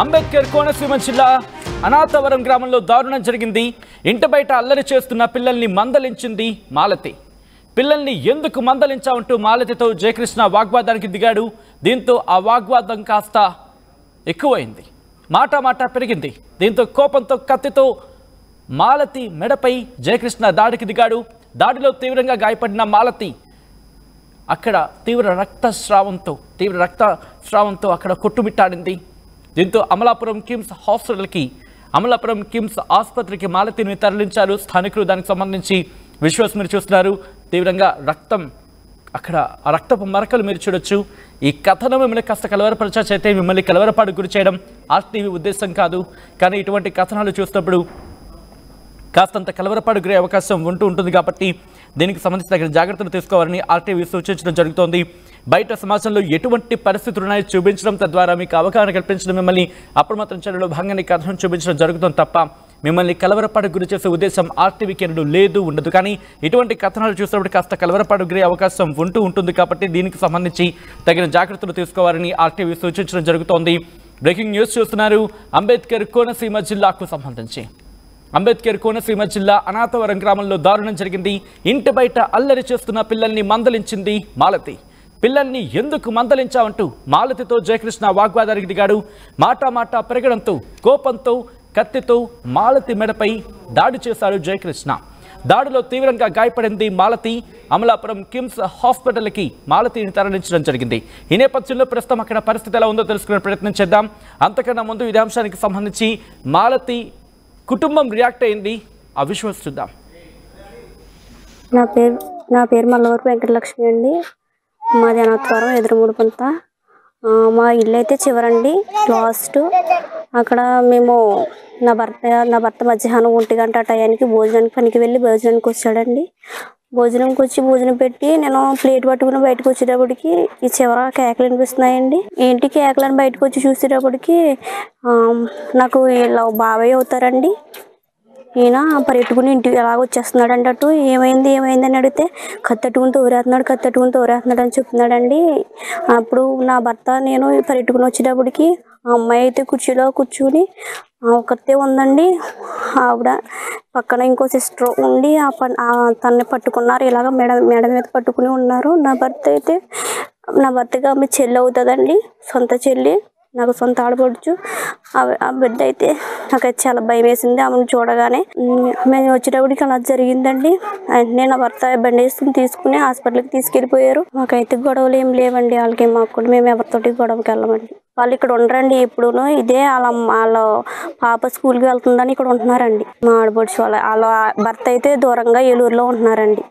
అంబేద్కర్ కోనసీమ జిల్లా అనాథవరం గ్రామంలో దారుణం జరిగింది. ఇంటి బయట అల్లరి చేస్తున్న పిల్లల్ని మందలించింది మాలతి. పిల్లల్ని ఎందుకు మందలించావంటూ మాలతితో జయకృష్ణ వాగ్వాదానికి దిగాడు. దీంతో ఆ వాగ్వాదం కాస్త ఎక్కువైంది, మాట పెరిగింది. దీంతో కోపంతో కత్తితో మాలతి మెడపై జయకృష్ణ దాడికి దిగాడు. దాడిలో తీవ్రంగా గాయపడిన మాలతి అక్కడ తీవ్ర రక్తస్రావంతో అక్కడ కొట్టుమిట్టాడింది. దీంతో అమలాపురం కిమ్స్ ఆసుపత్రికి మాలతిని తరలించారు స్థానికులు. దానికి సంబంధించి విజువల్స్ మీరు చూస్తున్నారు. తీవ్రంగా రక్తం, అక్కడ ఆ రక్తపు మరకలు మీరు చూడొచ్చు. ఈ కథనం మిమ్మల్ని కాస్త కలవరపరచైతే మిమ్మల్ని కలవరపాటు గురి చేయడం ఆర్టీవీ ఉద్దేశం కాదు. కానీ ఇటువంటి కథనాలు చూసినప్పుడు కాస్తంత కలవరపాటు గురే అవకాశం ఉంటుంది. కాబట్టి దీనికి సంబంధించి తగిన జాగ్రత్తలు తీసుకోవాలని ఆర్టీవీ సూచించడం జరుగుతోంది. బయట సమాజంలో ఎటువంటి పరిస్థితులు ఉన్నాయో చూపించడం, తద్వారా మీకు అవగాహన కల్పించడం, మిమ్మల్ని అప్రమత్తం చేయడంలో భాగంగా కథనం చూపించడం జరుగుతుంది తప్ప మిమ్మల్ని కలవరపాటు గురి చేసే ఉద్దేశం ఆర్టీవీకి ఉండదు. కానీ ఇటువంటి కథనాలు చూసినప్పుడు కాస్త కలవరపాటు గురే అవకాశం ఉంటుంది. కాబట్టి దీనికి సంబంధించి తగిన జాగ్రత్తలు తీసుకోవాలని ఆర్టీవీ సూచించడం జరుగుతోంది. బ్రేకింగ్ న్యూస్ చూస్తున్నారు. అంబేద్కర్ కోనసీమ జిల్లాకు సంబంధించి అంబేద్కర్ కోనసీమ జిల్లా అనాథవరం గ్రామంలో దారుణం జరిగింది. ఇంటి బయట అల్లరి చేస్తున్న పిల్లల్ని మందలించింది మాలతి. పిల్లల్ని ఎందుకు మందలించావంటూ మాలతితో జయకృష్ణ వాగ్వాదానికి దిగాడు. మాట పెరగడంతో కోపంతో కత్తితో మాలతి మెడపై దాడి చేశాడు జయకృష్ణ. దాడిలో తీవ్రంగా గాయపడింది మాలతి. అమలాపురం కిమ్స్ హాస్పిటల్కి మాలతిని తరలించడం జరిగింది. ఈ నేపథ్యంలో ప్రస్తుతం అక్కడ పరిస్థితి ఎలా ఉందో తెలుసుకునే ప్రయత్నం చేద్దాం. అంతకన్నా ముందు ఇదే అంశానికి సంబంధించి మాలతి కుటుంబం రియాక్ట్ అయింది. ఆ విషయం చూద్దాం. నా పేరు మల్లవరపు వెంకటలక్ష్మి అండి. మాది అనాథవరం ఎదురుమూడుపంత. మా ఇల్లు అయితే చివరండి, లాస్ట్. అక్కడ మేము నా భర్త మధ్యాహ్నం 1 గంట టయానికి భోజనానికి పనికి వెళ్ళి భోజనానికి వచ్చాడండి. భోజనం పెట్టి నేను ప్లేట్ పట్టుకుని బయటకు వచ్చేటప్పటికి ఈ చివర కేకలు వినిపిస్తున్నాయండి. ఏంటి కేకలను బయటకు వచ్చి చూసేటప్పటికి నాకు ఇలా బాబాయ్ అవుతారండి. ఈయన పరిగెట్టుకుని ఇంటికి ఎలాగ వచ్చేస్తున్నాడు అంటూ ఏమైంది అని అడిగితే కత్తెట్టుకుని తోరేస్తున్నాడు అని చెప్తున్నాడండి. అప్పుడు నా భర్త నేను పరిగెట్టుకుని వచ్చేటప్పటికి ఆ అమ్మాయి అయితే కుర్చీలో కూర్చుని ఒకతే ఉందండి. ఆవిడ పక్కన ఇంకో సిస్టర్ ఉండి తనని పట్టుకున్నారు. ఇలాగ మెడ మీద పట్టుకుని ఉన్నారు. నా భర్తకి ఆమె చెల్లి అవుతుందండి, సొంత చెల్లి, నాకు సొంత ఆడపడుచు. ఆ బిడ్డ అయితే నాకైతే చాలా భయం వేసింది ఆమెను చూడగానే. మేము వచ్చేటప్పటికి అలా జరిగిందండి. వెంటనే నా భర్త బండి వేసుకుని తీసుకుని హాస్పిటల్కి తీసుకెళ్ళిపోయారు. మాకైతే గొడవలు ఏం లేవండి, వాళ్ళకి మాకు కూడా మేము ఎవరితోటి గొడవకి వెళ్ళమండి. వాళ్ళు ఇక్కడ ఉండరండి ఎప్పుడూను. ఇదే వాళ్ళ పాప స్కూల్కి వెళ్తుందని ఇక్కడ ఉంటున్నారండి. మా ఆడపడుచు వాళ్ళ భర్త అయితే దూరంగా ఏలూరులో ఉంటున్నారండి.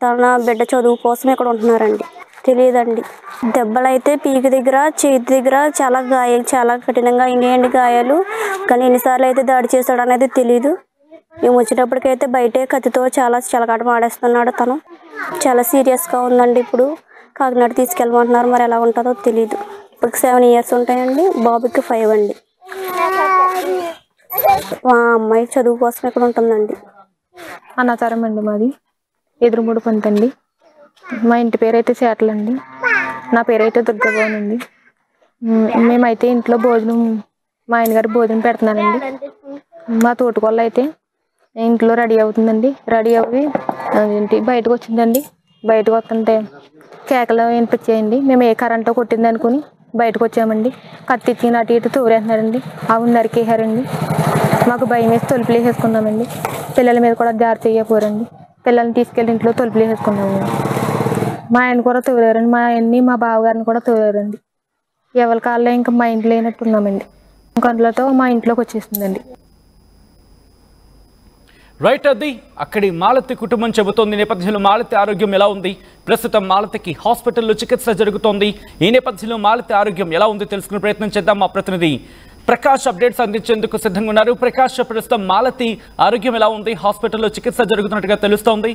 తన బిడ్డ చదువు కోసం ఇక్కడ ఉంటున్నారండి. తెలియదండి. దెబ్బలు అయితే పీకి దగ్గర, చేతి దగ్గర చాలా కఠినంగా అయినాయండి గాయాలు. కానీ ఎన్నిసార్లు అయితే దాడి చేశాడు అనేది తెలీదు. మేము వచ్చేటప్పటికైతే బయటే కత్తితో చాలా చిలకాట మాడేస్తున్నాడు. తను చాలా సీరియస్గా ఉందండి. ఇప్పుడు కాకినాడ తీసుకెళ్ళమంటున్నారు, మరి ఎలా ఉంటుందో తెలీదు. ఇప్పటికి 7 years ఉంటాయండి, బాబుకి 5 అండి. మా అమ్మాయి చదువు కోసం ఇక్కడ ఉంటుందండి. అనాథవరం అండి మాది, ఎదురుమూడుపంత అండి. మా ఇంటి పేరైతే చేటలండి, నా పేరైతే దుర్గభవన్ అండి. మేమైతే ఇంట్లో భోజనం, మా ఆయనగారు భోజనం పెడుతున్నానండి. మా తోటకోళ్ళు అయితే ఇంట్లో రెడీ అవుతుందండి. రెడీ అవ్వి బయటకు వచ్చిందండి. బయటకు వస్తుంటే కేకలు వినిపించాయండి. మేము ఏ కరెంటో కొట్టింది అనుకుని బయటకు వచ్చామండి. కత్తి ఇచ్చి అటు ఇటు తోరేస్తున్నారండి. ఆవును నరికేసారండి. మాకు భయం వేసి తలుపులు వేసేసుకున్నామండి. పిల్లల మీద కూడా జారి చేయకపోరండి. పిల్లల్ని తీసుకెళ్ళి ఇంట్లో తలుపులు వేసేసుకున్నాము. మా ఆయన కూడా తోరారండి. మా ఆయన్ని మా బావగారిని కూడా తోరారండి. ఎవరి కాళ్ళలో ఇంకా మా ఇంట్లో లేనట్టున్నామండి. గంటలతో మా ఇంట్లోకి వచ్చేసిందండి. రైట్, అది అక్కడి మాలతి కుటుంబం చెబుతోంది. నేపథ్యంలో మాలతి ఆరోగ్యం ఎలా ఉంది? ప్రస్తుతం మాలతికి హాస్పిటల్లో చికిత్స జరుగుతోంది. ఈ నేపథ్యంలో మాలతి ఆరోగ్యం ఎలా ఉంది తెలుసుకునే ప్రయత్నం చేద్దాం. మా ప్రతినిధి ప్రకాష్ అప్డేట్స్ అందించేందుకు సిద్ధంగా ఉన్నారు. ప్రకాష్, ప్రస్తుతం మాలతి ఆరోగ్యం ఎలా ఉంది? హాస్పిటల్లో చికిత్స జరుగుతున్నట్టుగా తెలుస్తోంది.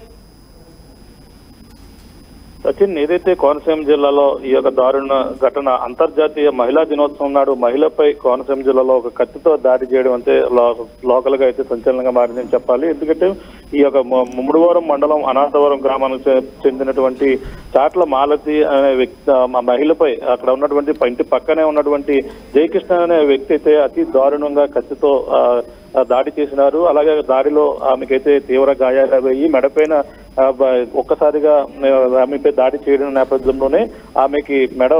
సచిన్, ఏదైతే కోనసీమ జిల్లాలో ఈ యొక్క దారుణ ఘటన అంతర్జాతీయ మహిళా దినోత్సవం నాడు మహిళపై కోనసీమ జిల్లాలో ఒక కత్తితో దాడి చేయడం అంటే లోకల్ గా అయితే సంచలనంగా మారిందని చెప్పాలి. ఎందుకంటే ఈ యొక్క ముమ్మడివరం మండలం అనాథవరం గ్రామానికి చెందినటువంటి చాట్ల మాలతి అనే వ్యక్తి మహిళపై అక్కడ ఉన్నటువంటి ఇంటి పక్కనే ఉన్నటువంటి జయకృష్ణ అనే వ్యక్తి అయితే అతి దారుణంగా కత్తితో దాడి చేసినారు. అలాగే దాడిలో ఆమెకైతే తీవ్ర గాయాలయ్యి మెడపైన ఒక్కసారిగా ఆమెపై దాడి చేయడం నేపథ్యంలోనే ఆమెకి మెడ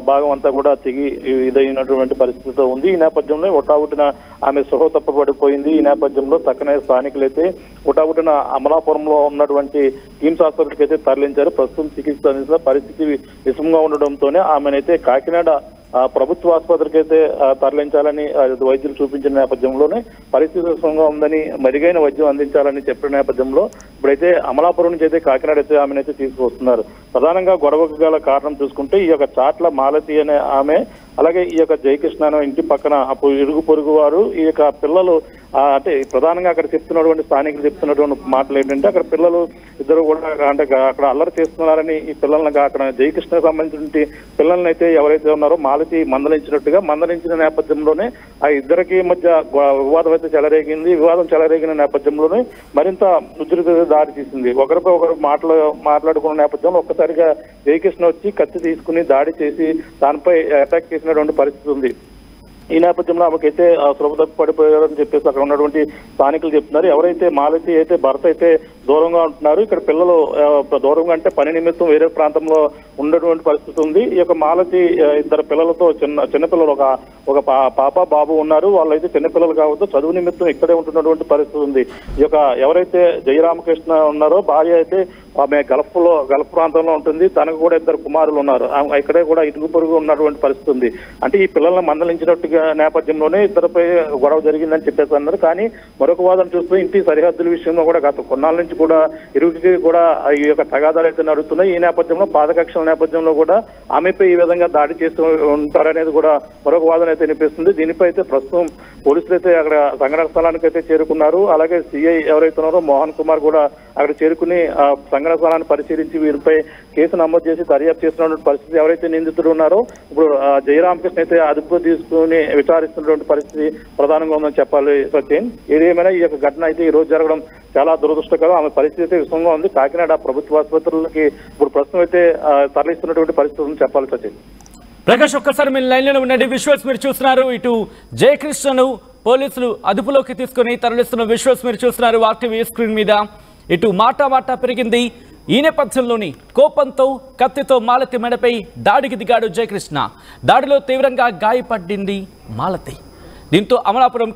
భాగం అంతా కూడా తెగి ఇదైనటువంటి పరిస్థితితో ఉంది. ఈ నేపథ్యంలో ఉటావుటిన ఆమె సృహ తప్పబడిపోయింది. ఈ నేపథ్యంలో పక్కనే స్థానికులైతే ఉటావుటిన అమలాపురంలో ఉన్నటువంటి కిమ్స్ హాస్పిటల్కి అయితే తరలించారు. ప్రస్తుతం చికిత్స అందించిన పరిస్థితి విషమంగా ఉండడంతోనే ఆమెనైతే కాకినాడ ప్రభుత్వ ఆసుపత్రికి అయితే తరలించాలని వైద్యులు చూపించిన నేపథ్యంలోనే పరిస్థితి విషమంగా ఉందని మెరుగైన వైద్యం అందించాలని చెప్పిన నేపథ్యంలో ఇప్పుడైతే అమలాపురం నుంచి అయితే కాకినాడ అయితే ఆమెనైతే తీసుకువస్తున్నారు. ప్రధానంగా గొడవకు గల కారణం చూసుకుంటే ఈ యొక్క చాట్ల మాలతి అనే ఆమె, అలాగే ఈ యొక్క జయకృష్ణ ఇంటి పక్కన ఇరుగు పొరుగు వారు ఈ యొక్క పిల్లలు అంటే ప్రధానంగా అక్కడ చెప్తున్నటువంటి స్థానికులు చెప్తున్నటువంటి మాటలు ఏంటంటే అక్కడ పిల్లలు ఇద్దరు కూడా అంటే అక్కడ అల్లరి చేస్తున్నారని ఈ పిల్లల్ని అక్కడ జయకృష్ణకు సంబంధించిన పిల్లల్ని అయితే ఎవరైతే ఉన్నారో మాలతి మందలించిన నేపథ్యంలోనే ఆ ఇద్దరికి మధ్య వివాదం అయితే చెలరేగింది. వివాదం చెలరేగిన నేపథ్యంలోనే మరింత ఉద్రిక్తత దారి తీసింది. ఒకరిపై ఒకరు మాట్లాడుకున్న నేపథ్యంలో ఒక్కసారిగా జయకృష్ణ వచ్చి కత్తి తీసుకుని దాడి చేసి దానిపై అటాక్ చేసినటువంటి పరిస్థితి ఉంది. ఈ నేపథ్యంలో ఆమెకైతే సులభ తప్పు పడిపోయారని చెప్పేసి అక్కడ ఉన్నటువంటి స్థానికులు చెప్తున్నారు. ఎవరైతే మాలతి అయితే భర్త అయితే దూరంగా ఉంటున్నారు, ఇక్కడ పిల్లలు దూరంగా అంటే పని నిమిత్తం వేరే ప్రాంతంలో ఉన్నటువంటి పరిస్థితి ఉంది. ఈ యొక్క మాలతి ఇద్దరు పిల్లలతో చిన్నపిల్లలు ఒక పాప బాబు ఉన్నారు. వాళ్ళైతే చిన్నపిల్లలు కావద్దు చదువు నిమిత్తం ఇక్కడే ఉంటున్నటువంటి పరిస్థితి ఉంది. ఈ యొక్క ఎవరైతే జయరామకృష్ణ ఉన్నారో భార్య అయితే ఆమె గల్ఫ్ ప్రాంతంలో ఉంటుంది. తనకు కూడా ఇద్దరు కుమారులు ఉన్నారు. ఇక్కడే కూడా ఇటుకు పొరుగు ఉన్నటువంటి పరిస్థితి ఉంది. అంటే ఈ పిల్లల్ని మందలించినట్టుగా నేపథ్యంలోనే ఇద్దరిపై గొడవ జరిగిందని చెప్పేసి అన్నారు. కానీ మరొక వాదన చూస్తే ఇంటి సరిహద్దుల విషయంలో కూడా గత కొన్నాళ్ళ నుంచి కూడా ఇరువుకి కూడా ఈ యొక్క తగాదాలు అయితే నడుస్తున్నాయి. ఈ నేపథ్యంలో పాదకక్షల నేపథ్యంలో కూడా ఆమెపై ఈ విధంగా దాడి చేస్తూ ఉంటారనేది కూడా మరొక వాదన అయితే వినిపిస్తుంది. దీనిపై అయితే ప్రస్తుతం పోలీసులు అయితే అక్కడ సంఘటన స్థలానికి అయితే చేరుకున్నారు. అలాగే సిఐ ఎవరైతే ఉన్నారో మోహన్ కుమార్ కూడా అక్కడ చేరుకుని సంఘటన స్థలాన్ని పరిశీలించి వీరిపై కేసు నమోదు చేసి దర్యాప్తు చేస్తున్నటువంటి పరిస్థితి. ఎవరైతే నిందితులు ఉన్నారో ఇప్పుడు జయరామకృష్ణ అయితే అదుపు తీసుకుని విచారిస్తున్నటువంటి పరిస్థితి ప్రధానంగా ఉందని చెప్పాలి. సచిన్, ఏదేమైనా ఈ యొక్క ఘటన అయితే ఈ రోజు జరగడం చాలా దురదృష్టకరం. ఆమె పరిస్థితి అయితే విషమంగా ఉంది. కాకినాడ ప్రభుత్వ ఆసుపత్రులకి ఇప్పుడు ప్రస్తుతం అయితే తరలిస్తున్నటువంటి పరిస్థితి ఉందని చెప్పాలి. సచిన్, ప్రకాష్, ఒక్కసారి మీరు లైన్లో ఉండండి. విజువల్స్ మీరు చూస్తున్నారు. ఇటు జయకృష్ణను పోలీసులు అదుపులోకి తీసుకుని తరలిస్తున్న విజువల్స్ మీరు చూస్తున్నారు ఆర్టీవీ స్క్రీన్ మీద. ఇటు మాట పెరిగింది. ఈ నేపథ్యంలోని కోపంతో కత్తితో మాలతి మెడపై దాడికి దిగాడు జయకృష్ణ. దాడిలో తీవ్రంగా గాయపడింది మాలతి. దీంతో అమలాపురం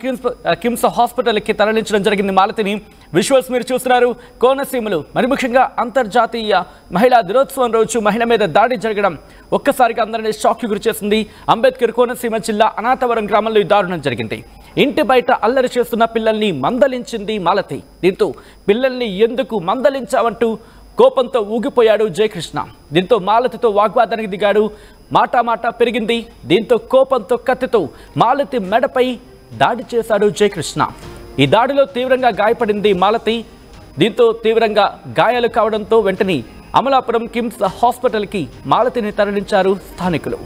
కిమ్స్ హాస్పిటల్కి తరలించడం జరిగింది మాలతిని. విజువల్స్ మీరు చూస్తున్నారు. కోనసీమలు మరి ముఖ్యంగా అంతర్జాతీయ మహిళా దినోత్సవం రోజు మహిళ మీద దాడి జరగడం ఒక్కసారిగా అందరినీ షాక్కి గురిచేసింది. అంబేద్కర్ కోనసీమ జిల్లా అనాథవరం గ్రామంలో ఈ దారుణం జరిగింది. ఇంటి బయట అల్లరి చేస్తున్న పిల్లల్ని మందలించింది మాలతి. దీంతో పిల్లల్ని ఎందుకు మందలించావంటూ కోపంతో ఊగిపోయాడు జయకృష్ణ. దీంతో మాలతితో వాగ్వాదానికి దిగాడు. మాట పెరిగింది. దీంతో కోపంతో కత్తితో మాలతి మెడపై దాడి చేశాడు జయకృష్ణ. ఈ దాడిలో తీవ్రంగా గాయపడింది మాలతి. దీంతో తీవ్రంగా గాయాలు కావడంతో వెంటనే అమలాపురం కిమ్స్ హాస్పిటల్కి మాలతిని తరలించారు స్థానికులు.